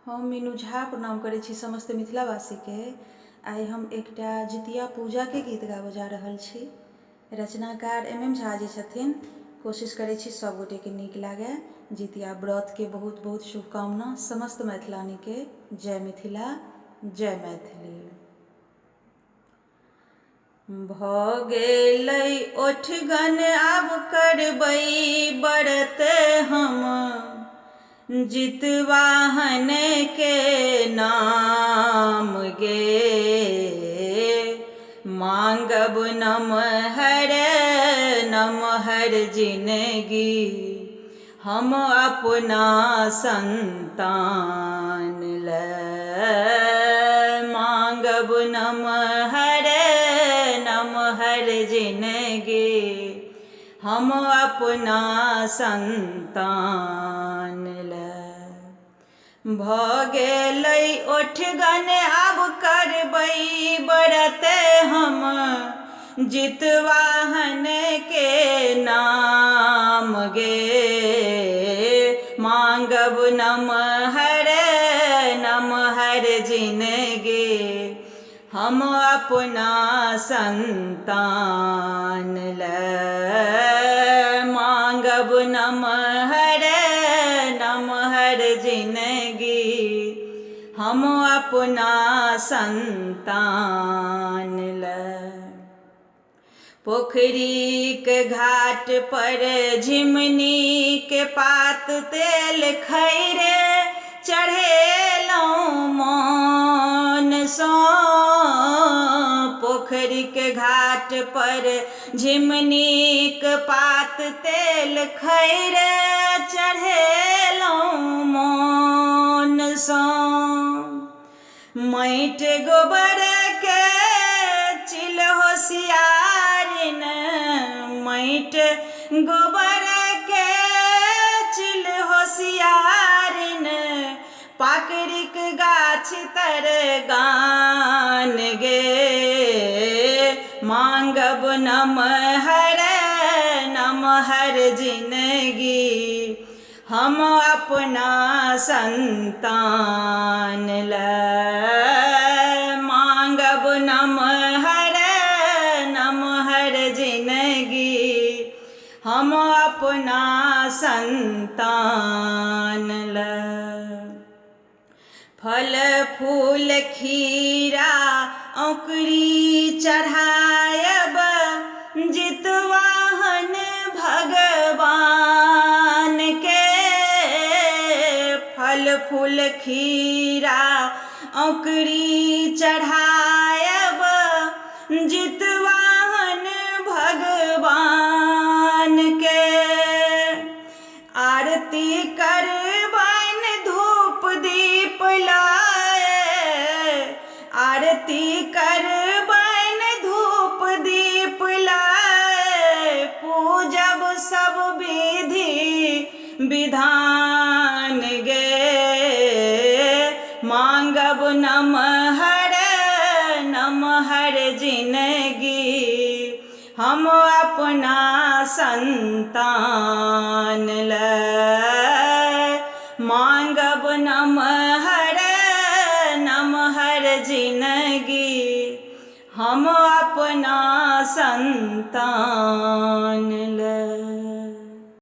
हम मीनू झा प्रणाम करै छी समस्त मिथिलावासी के। आइ हम एकटा जितिया पूजा के गीत गाबऽ जा रहल छी। रचनाकार MM झा जी छथिन। कोशिश करै छी सब गोटे के नीक लागे। जितिया व्रत के बहुत बहुत शुभकामना समस्त मैथिलानी के। जय मिथिला, जय मैथिली। भऽ गेलै ओठगन आब करबै व्रत हम, जितवाहन के नाम गे। मांगब नमहर नमहर जिनगी, हम अपना संतान ले। मांगब नमहर नमहर जिनगी, हम अपना संतान ले। भऽ गेलै ओठगन आब करबै व्रत हम, जितवाहन के नाम गे। मांगब नमहर नमहर जिनगी, हम अपना संतान ले। मांगब नमहर नमहर जिनगी, हम अपना संतान ले। पोखरी के घाट पर झिमनी के पात तेल खैरे, चढ़ेलहुँ मन सँ। पोखरी के घाट पर झिमनी के पात तेल खैरे, चढ़ेलहुँ मन सँ। माटि गोबर के चिल होशियारिन, माटि गोबर के चिल होशियारिन, पाकरिक गाछ तर गान गे। मांगब नमहर नमहर जिनगी, हम अपना संतान ले। मांगब नमहर नमहर जिनगी, हम अपना संतान ले। फल फूल खीरा औंकरी चढ़ायब, जितवाहन भगवान के। फल फूल खीरा औंकरी चढ़ायब, जितवाहन भगवान के। आरती करबन धूप दीप लाए, आरती करबन धूप दीप लाए। पूजब सब विधि विधान गे। मांगब नमहर नमहर जिनगी, हम अपना संतान ले। मांगब नमहर नमहर जिनगी, हम अपना संतान ले।